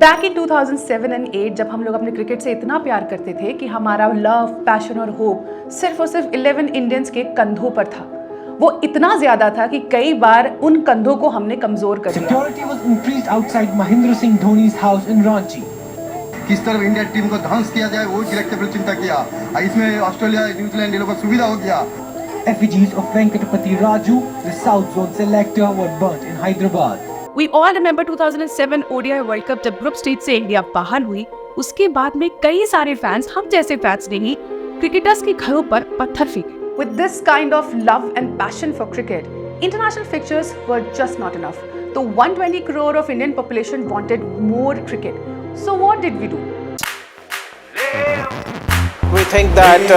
Back in 2007 and 8 जब हम लोग अपने क्रिकेट से इतना प्यार करते थे कि हमारा लव, पैशन और होप सिर्फ और सिर्फ 11 इंडियंस के कंधों पर था। वो इतना ज्यादा था कि कई बार उन कंधों को हमने कमजोर कर दिया। Security was increased outside Mahendra Singh Dhoni's house in Ranchi. किस तरह इंडिया टीम को ध्वंस किया जाए वो डायरेक्टर चिंता किया। इसमें ऑस्ट्रेलिया, न्यूजीलैंड ये लोगों को सुविधा हो गया। Effigies of Venkatapati Raju, the South Zone selector, were burnt in Hyderabad. We all remember 2007 ODI World Cup जब ग्रुप स्टेज से इंडिया बाहर हुई। उसके बाद में कई सारे फैंस, हम जैसे फैंस ने ही क्रिकेटर्स के घरों पर पत्थर फेंके। With this kind of love and passion for cricket, international fixtures were just not enough. The 120 crore of Indian population wanted more cricket. So what did we do? We think that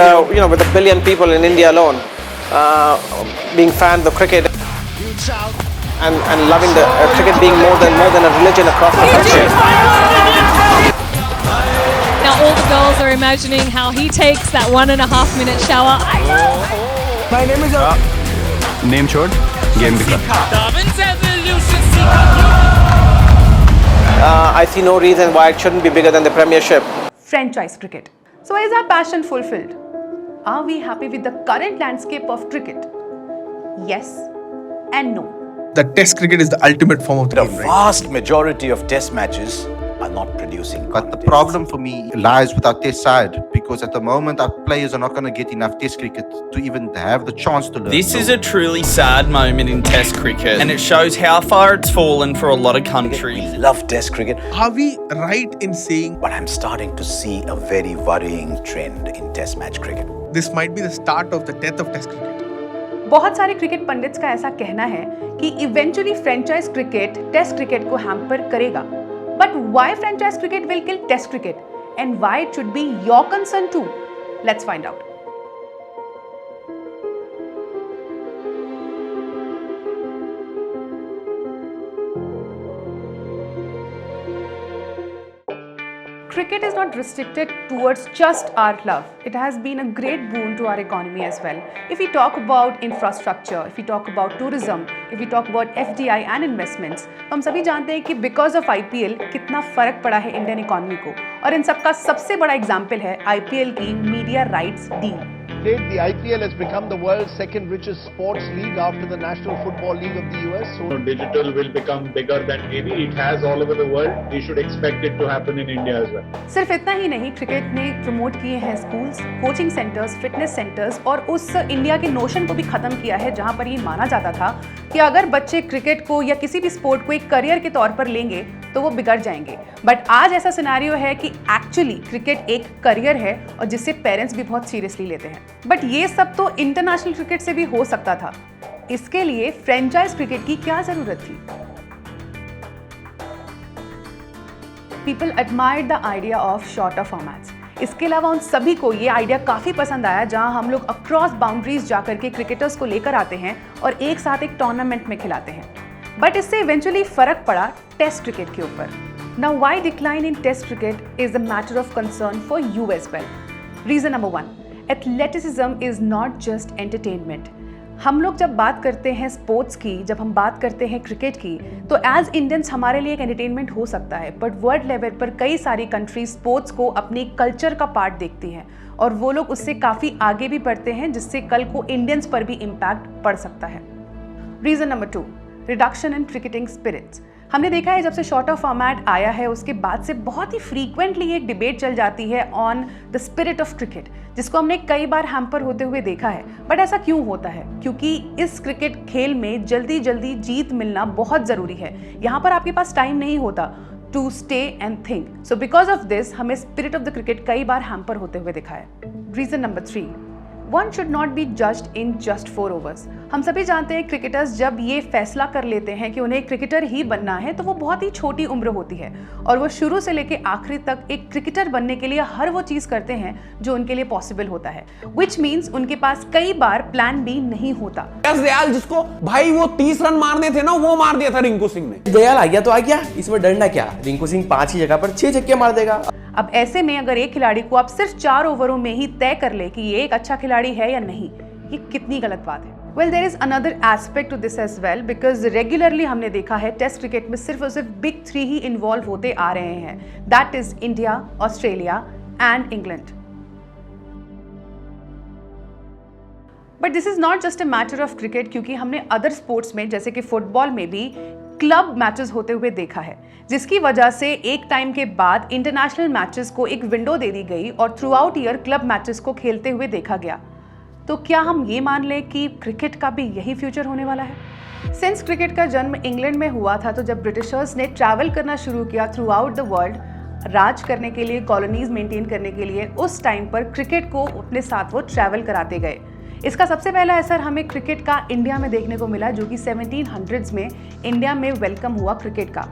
with a billion people in India alone being fans of cricket and loving the cricket being more than a religion across the country. Now all the girls are imagining how he takes that 1.5 minute shower. My name is Name short, game dikha. I see no reason why it shouldn't be bigger than the Premiership. Franchise cricket. So is our passion fulfilled? Are we happy with the current landscape of cricket? Yes and no. The test cricket is the ultimate form of the game, right? Vast majority of test matches are not producing But the content. problem for me lies with our test side, because at the moment our players are not going to get enough test cricket to even have the chance to learn. This is a truly sad moment in test cricket, and it shows how far it's fallen for a lot of countries. We love test cricket, Are we right in saying but I'm starting to see a very worrying trend in test match cricket. this might be the start of the death of test cricket? बहुत सारे cricket pandits का ऐसा कहना है कि eventually franchise cricket test cricket को hamper करेगा। But why franchise cricket will kill test cricket and why it should be your concern too? Let's find out. Cricket is not restricted towards just our love. It has been a great boon to our economy as well. If we talk about infrastructure, if we talk about tourism, if we talk about FDI and investments, तो हम सभी जानते हैं कि because of IPL कितना फर्क पड़ा है इंडियन इकोनॉमी को, और इन सब का सबसे बड़ा एग्जाम्पल है IPL की media rights deal. The IPL has become the world's second richest sports league after the National Football League of the US. So Digital will become bigger than TV. It has all over the world. We should expect it to happen in India as well. सिर्फ इतना ही नहीं, cricket ने promote किए हैं schools, coaching centres, fitness centres, और उस India के notion को भी खत्म किया है जहां पर ये माना जाता था कि अगर बच्चे क्रिकेट को या किसी भी स्पोर्ट को एक करियर के तौर पर लेंगे तो वो बिगड़ जाएंगे। बट आज ऐसा सिनेरियो है कि एक्चुअली क्रिकेट एक करियर है और जिसे पेरेंट्स भी बहुत सीरियसली लेते हैं। बट ये सब तो इंटरनेशनल क्रिकेट से भी हो सकता था। इसके लिए फ्रेंचाइज क्रिकेट की क्या जरूरत थी? People admired the idea of shorter formats. इसके अलावा उन सभी को ये आइडिया काफ़ी पसंद आया जहां हम लोग अक्रॉस बाउंड्रीज जाकर के क्रिकेटर्स को लेकर आते हैं और एक साथ एक टूर्नामेंट में खिलाते हैं। बट इससे इवेंचुअली फर्क पड़ा टेस्ट क्रिकेट के ऊपर। Now why decline in test cricket is a matter of concern for you as well. Reason number 1, athleticism is not just entertainment. हम लोग जब बात करते हैं स्पोर्ट्स की, जब हम बात करते हैं क्रिकेट की, तो एज इंडियंस हमारे लिए एक एंटरटेनमेंट हो सकता है, बट वर्ल्ड लेवल पर कई सारी कंट्रीज स्पोर्ट्स को अपनी कल्चर का पार्ट देखती हैं और वो लोग उससे काफ़ी आगे भी बढ़ते हैं, जिससे कल को इंडियंस पर भी इम्पैक्ट पड़ सकता है। Reason number 2, reduction in cricketing spirits. हमने देखा है जब से शॉर्टर फॉर्मेट आया है उसके बाद से बहुत ही फ्रीक्वेंटली एक डिबेट चल जाती है on the spirit of cricket, जिसको हमने कई बार हैम्पर होते हुए देखा है। बट ऐसा क्यों होता है? क्योंकि इस क्रिकेट खेल में जल्दी जल्दी जीत मिलना बहुत ज़रूरी है। यहाँ पर आपके पास टाइम नहीं होता to stay and think. So because of this हमें स्पिरिट ऑफ द क्रिकेट कई बार हैम्पर होते हुए दिखा है। Reason number 3, one should not be judged in just 4 overs. हम सभी जानते हैं क्रिकेटर्स जब ये फैसला कर लेते हैं कि उन्हें क्रिकेटर ही बनना है तो वो बहुत ही छोटी उम्र होती है और वो शुरू से लेके आखिरी तक एक क्रिकेटर बनने के लिए हर वो चीज़ करते हैं जो उनके लिए पॉसिबल होता है, विच मीन्स उनके पास कई बार प्लान बी नहीं होता। दयाल जिसको भाई वो 30 रन मारने थे ना, वो मार दिया था रिंकू सिंह ने। दयाल आ गया तो आ गया, इसमें डरना क्या? रिंकू सिंह 5 ही जगह पर 6 छक्के मार देगा। अब ऐसे में अगर एक खिलाड़ी को आप सिर्फ 4 ओवरों में ही तय कर ले कि ये एक अच्छा खिलाड़ी है या नहीं, ये कितनी गलत बात है। Well there is another aspect to this as well, because regularly हमने देखा है टेस्ट क्रिकेट में सिर्फ और सिर्फ बिग थ्री ही इन्वॉल्व होते आ रहे हैं, that is India, Australia and England. But this is not just a matter of cricket, क्योंकि हमने अदर स्पोर्ट्स में जैसे कि फुटबॉल में भी क्लब मैचेस होते हुए देखा है, जिसकी वजह से एक टाइम के बाद इंटरनेशनल मैचेस को एक विंडो दे दी गई और through out year club matches को खेलते हुए देखा गया। तो क्या हम ये मान लें कि क्रिकेट का भी यही फ्यूचर होने वाला है? सिंस क्रिकेट का जन्म इंग्लैंड में हुआ था, तो जब ब्रिटिशर्स ने ट्रैवल करना शुरू किया थ्रू आउट द वर्ल्ड, राज करने के लिए, कॉलोनीज मेंटेन करने के लिए, उस टाइम पर क्रिकेट को अपने साथ वो ट्रैवल कराते गए। इसका सबसे पहला असर हमें क्रिकेट का इंडिया में देखने को मिला, जो कि 1700s में इंडिया में वेलकम हुआ क्रिकेट का।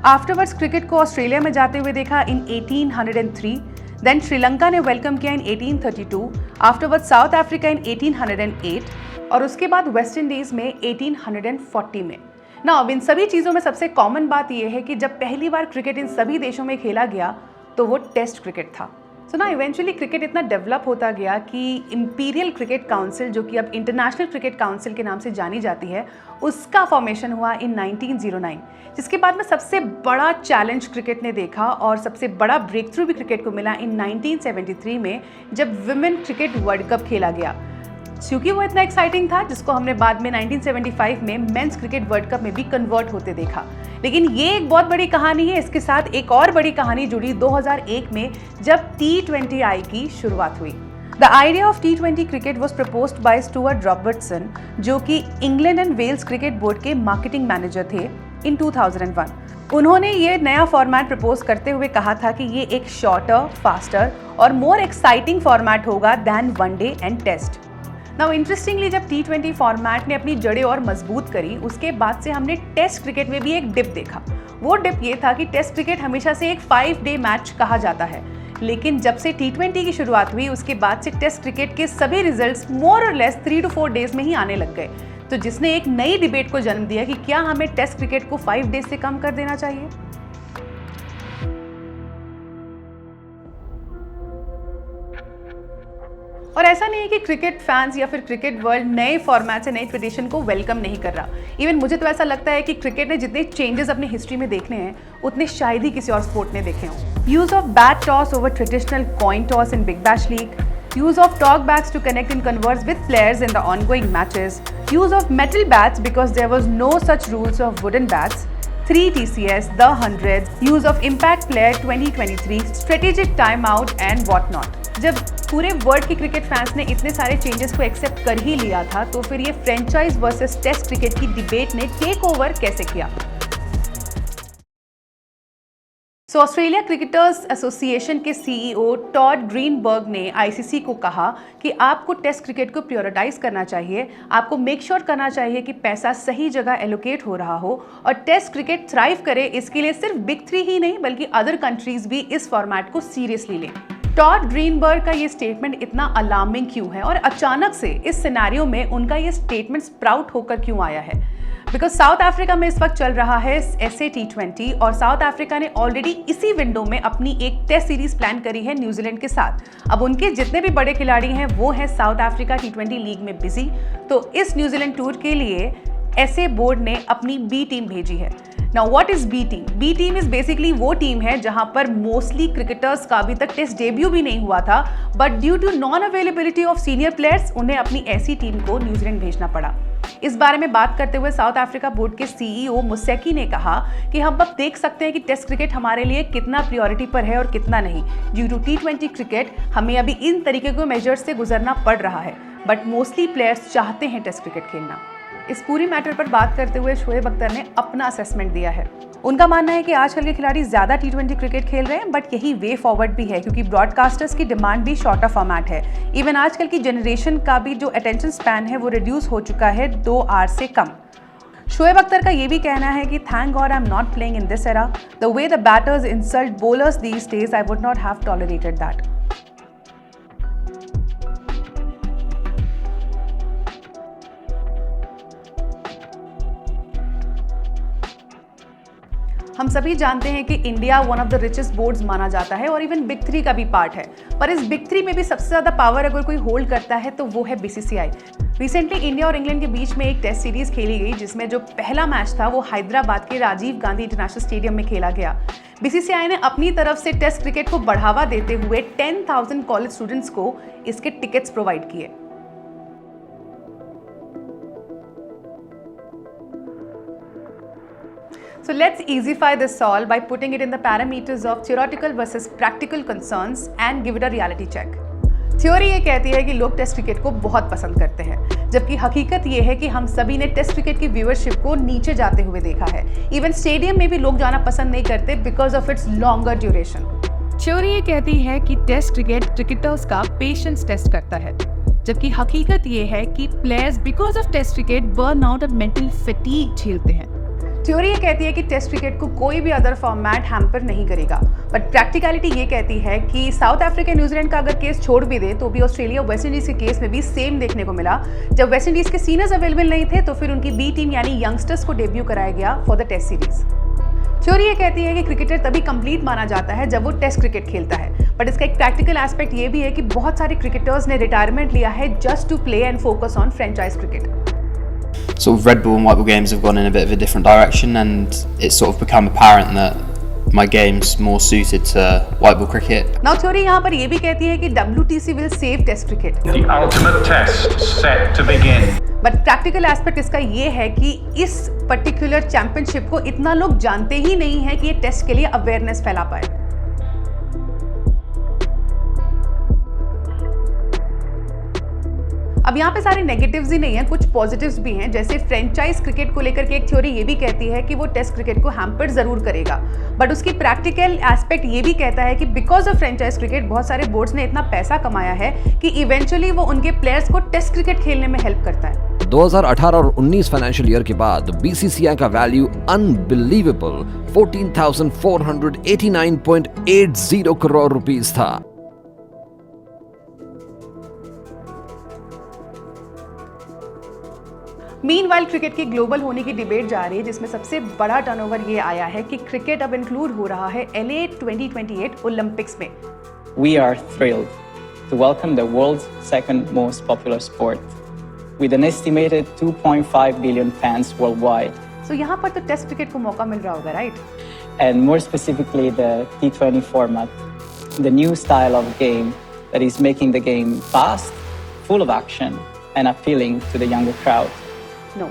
आफ्टरवर्ड्स क्रिकेट को ऑस्ट्रेलिया में जाते हुए देखा इन 1803, देन श्रीलंका ने वेलकम किया इन 1832, आफ्टरवर्ड्स साउथ अफ्रीका इन 1808 और उसके बाद वेस्ट इंडीज में 1840 में। ना अब इन सभी चीज़ों में सबसे कॉमन बात यह है कि जब पहली बार क्रिकेट इन सभी देशों में खेला गया तो वो टेस्ट क्रिकेट था। सो ना इवेंचुअली क्रिकेट इतना डेवलप होता गया कि इंपीरियल क्रिकेट काउंसिल, जो कि अब इंटरनेशनल क्रिकेट काउंसिल के नाम से जानी जाती है, उसका फॉर्मेशन हुआ इन 1909, जिसके बाद में सबसे बड़ा चैलेंज क्रिकेट ने देखा और सबसे बड़ा ब्रेक थ्रू भी क्रिकेट को मिला इन 1973 में, जब विमेन क्रिकेट वर्ल्ड कप खेला गया। क्योंकि वो इतना एक्साइटिंग था, जिसको हमने बाद में 1975 में मेंस क्रिकेट वर्ल्ड कप में भी कन्वर्ट होते देखा। लेकिन ये एक बहुत बड़ी कहानी है, इसके साथ एक और बड़ी कहानी जुड़ी 2001 में, जब T20I की शुरुआत हुई। The idea of T20 cricket was proposed by Stuart Robertson, जो कि England and Wales cricket board के मार्केटिंग मैनेजर थे इन 2001। उन्होंने ये नया फॉर्मेट प्रपोज करते हुए कहा था कि ये एक शॉर्टर, फास्टर और मोर एक्साइटिंग फॉर्मेट होगा than one day and test. Now interestingly, जब T20 फॉर्मेट ने अपनी जड़ें और मजबूत करी, उसके बाद से हमने टेस्ट क्रिकेट में भी एक डिप देखा। वो डिप ये था कि टेस्ट क्रिकेट हमेशा से एक 5-डे मैच कहा जाता है, लेकिन जब से T20 की शुरुआत हुई, उसके बाद से टेस्ट क्रिकेट के सभी रिजल्ट्स मोर और लेस 3 to 4 डेज में ही आने लग गए, तो जिसने एक नई डिबेट को जन्म दिया कि क्या हमें टेस्ट क्रिकेट को 5 डेज से कम कर देना चाहिए। और ऐसा नहीं है कि क्रिकेट फैंस या फिर क्रिकेट वर्ल्ड नए फॉर्मेट से, नए ट्रेडिशन को वेलकम नहीं कर रहा। इवन मुझे तो ऐसा लगता है कि क्रिकेट ने जितने चेंजेस अपनी हिस्ट्री में देखने हैं, उतने शायद ही किसी और स्पोर्ट ने देखे हों। Use of bat toss over traditional coin toss in big bash league, use of talk backs to connect and converse with players in the ongoing matches, use of metal bats because there was no such rules of wooden bats, 3 TCS, the 100, use of impact player 2023, strategic timeout and what not। जब पूरे world के cricket fans ने इतने सारे changes को accept कर ही लिया था, तो फिर ये फ्रेंचाइज वर्सेस टेस्ट क्रिकेट की डिबेट ने टेक ओवर कैसे किया। सो ऑस्ट्रेलिया क्रिकेटर्स एसोसिएशन के सीईओ टॉड ग्रीनबर्ग ने आईसीसी को कहा कि आपको टेस्ट क्रिकेट को प्रायोरिटाइज करना चाहिए, आपको मेक श्योर करना चाहिए कि पैसा सही जगह एलोकेट हो रहा हो और टेस्ट क्रिकेट थ्राइव करे। इसके लिए सिर्फ बिग थ्री ही नहीं, बल्कि अदर कंट्रीज भी इस फॉर्मेट को सीरियसली लें। टॉड ग्रीनबर्ग का ये स्टेटमेंट इतना अलार्मिंग क्यों है और अचानक से इस सिनेरियो में उनका ये स्टेटमेंट स्प्राउट होकर क्यों आया है? बिकॉज साउथ अफ्रीका में इस वक्त चल रहा है SA T20 और साउथ अफ्रीका ने ऑलरेडी इसी विंडो में अपनी एक टेस्ट सीरीज प्लान करी है न्यूजीलैंड के साथ। अब उनके जितने भी बड़े खिलाड़ी हैं वो हैं साउथ अफ्रीका T20 लीग में बिजी, तो इस न्यूजीलैंड टूर के लिए SA बोर्ड ने अपनी बी टीम भेजी है। Now what is B team? B team is basically वो टीम है जहां पर मोस्टली क्रिकेटर्स का अभी तक टेस्ट डेब्यू भी नहीं हुआ था, but due to non availability of senior players उन्हें अपनी ऐसी टीम को न्यूजीलैंड भेजना पड़ा। इस बारे में बात करते हुए साउथ अफ्रीका बोर्ड के सीईओ मुसेकी ने कहा कि हम अब देख सकते हैं कि टेस्ट क्रिकेट हमारे लिए कितना प्रायोरिटी पर है और कितना नहीं। ड्यू टू T20 क्रिकेट हमें अभी इन तरीके के मेजर्स से गुजरना पड़ रहा है, बट मोस्टली प्लेयर्स चाहते हैं टेस्ट क्रिकेट खेलना। इस पूरी मैटर पर बात करते हुए शोएब अख्तर ने अपना असेसमेंट दिया है। उनका मानना है कि आजकल के खिलाड़ी ज़्यादा T20 क्रिकेट खेल रहे हैं, बट यही वे फॉरवर्ड भी है क्योंकि ब्रॉडकास्टर्स की डिमांड भी शॉर्टर फॉर्मेट है। इवन आजकल की जनरेशन का भी जो अटेंशन स्पैन है वो रिड्यूस हो चुका है 2 आवर्स से कम। शोएब अख्तर का ये भी कहना है कि thank God I am not playing in this era, the way the batters insult bowlers these days I would not have tolerated that. हम हम सभी जानते हैं कि India one of the richest boards माना जाता है और इवन बिग 3 का भी पार्ट है, पर इस बिग 3 में भी सबसे ज़्यादा पावर अगर कोई होल्ड करता है तो वो है बीसीसीआई। रिसेंटली इंडिया और इंग्लैंड के बीच में एक टेस्ट सीरीज खेली गई जिसमें जो पहला मैच था वो हैदराबाद के राजीव गांधी इंटरनेशनल स्टेडियम में खेला गया। बीसीसीआई ने अपनी तरफ से टेस्ट क्रिकेट को बढ़ावा देते हुए 10,000 कॉलेज स्टूडेंट्स को इसके टिकट्स प्रोवाइड किए। So let's easify this all by putting it in the parameters of theoretical versus practical concerns and give it a reality check. Theory ये कहती है कि लोग टेस्ट क्रिकेट को बहुत पसंद करते हैं, जबकि हकीकत ये है कि हम सभी ने टेस्ट क्रिकेट की व्यूअरशिप को नीचे जाते हुए देखा है। इवन स्टेडियम में भी लोग जाना पसंद नहीं करते because of its longer duration. Theory ये कहती है कि टेस्ट क्रिकेट क्रिकेटर्स का पेशेंस टेस्ट करता है, जबकि हकीकत ये है कि players because of test cricket burn out और मेंटल फटीग झेलते हैं। थ्योरी ये कहती है कि टेस्ट क्रिकेट को कोई भी अदर फॉर्मेट हैम्पर नहीं करेगा, बट प्रैक्टिकलिटी ये कहती है कि साउथ अफ्रीका न्यूजीलैंड का अगर केस छोड़ भी दे तो भी ऑस्ट्रेलिया और वेस्ट इंडीज के केस में भी सेम देखने को मिला। जब वेस्ट इंडीज के सीनियर्स अवेलेबल नहीं थे तो फिर उनकी बी टीम यानी यंगस्टर्स को डेब्यू कराया गया for the test series. Theory ये कहती है कि क्रिकेटर तभी कंप्लीट माना जाता है जब वो टेस्ट क्रिकेट खेलता है, बट इसका एक प्रैक्टिकल एस्पेक्ट ये भी है कि बहुत सारे क्रिकेटर्स ने रिटायरमेंट लिया है just to play and focus on franchise cricket. Sort of Red Bull and White Ball games have gone in a bit of a different direction, and it's sort of become apparent that my game's more suited to White Ball cricket. Now theory यहाँ पर ये भी कहती है कि WTC will save Test cricket. The ultimate test set to begin. But practical aspect इसका ये है कि इस particular championship को इतना लोग जानते ही नहीं है कि ये टेस्ट के लिए अवेयरनेस फैला पाए। अब यहाँ पे सारे नेगेटिव्स ही नहीं है, कुछ पॉजिटिव्स भी हैं। जैसे फ्रेंचाइज क्रिकेट को लेकर के एक थ्योरी ये भी कहती है कि वो टेस्ट क्रिकेट को हैम्पर जरूर करेगा, बट उसकी प्रैक्टिकल एस्पेक्ट ये भी कहता है कि बिकॉज ऑफ फ्रेंचाइज क्रिकेट बहुत सारे बोर्ड्स ने इतना पैसा कमाया है कि इवेंचुअली वो उनके प्लेयर्स को टेस्ट क्रिकेट खेलने में हेल्प करता है। 2018 और 19 फाइनेंशियल ईयर के बाद बीसीसीआई का वैल्यू अनबिलीवेबल 14,489.80 करोड़ रुपीस था। मीनवाइल क्रिकेट की ग्लोबल होने की डिबेट जा रही है, जिसमें सबसे बड़ा टर्नओवर ये आया है कि क्रिकेट अब इंक्लूड हो रहा है LA 2028 ओलंपिक्स में। We are thrilled to welcome the world's second most popular sport, with an estimated 2.5 billion fans worldwide. So यहाँ पर तो टेस्ट क्रिकेट को मौका मिल रहा होगा, right? And more specifically the T20 format, the new style of game that is making the game fast, full of action, and appealing to the younger crowd. No.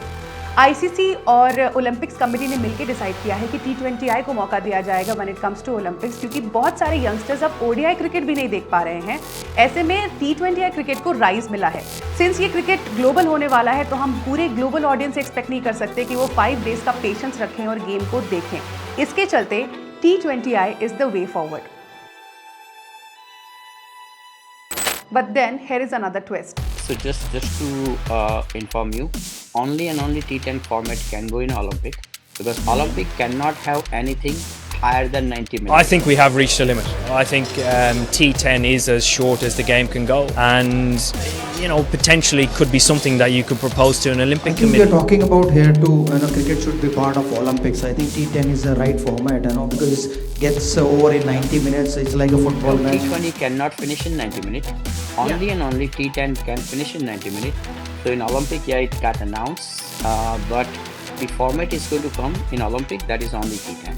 ICC और Olympics committee ने मिलकर decide किया है कि T20I को मौका दिया जाएगा when it comes to Olympics, क्योंकि बहुत सारे यंगस्टर्स अब ODI क्रिकेट भी नहीं देख पा रहे हैं। ऐसे में T20I क्रिकेट को राइज मिला है। सिंस ये क्रिकेट ग्लोबल होने वाला है तो हम पूरे ग्लोबल ऑडियंस से एक्सपेक्ट नहीं कर सकते कि वो 5 डेज का पेशेंस रखें और गेम को देखें। इसके चलते T20I is the way forward. But then here is another twist. So just to inform you, only and only T10 format can go in Olympic, because Olympic cannot have anything higher than 90 minutes. I think we have reached a limit. I think T10 is as short as the game can go, and potentially could be something that you could propose to an Olympic committee. We are talking about here to cricket should be part of Olympics. I think T10 is the right format, because it gets over in 90 minutes. It's like a football match. T20 cannot finish in 90 minutes. Only and only T10 can finish in 90 minutes. So in Olympic, it got announced, but the format is going to come in Olympic, that is only T10.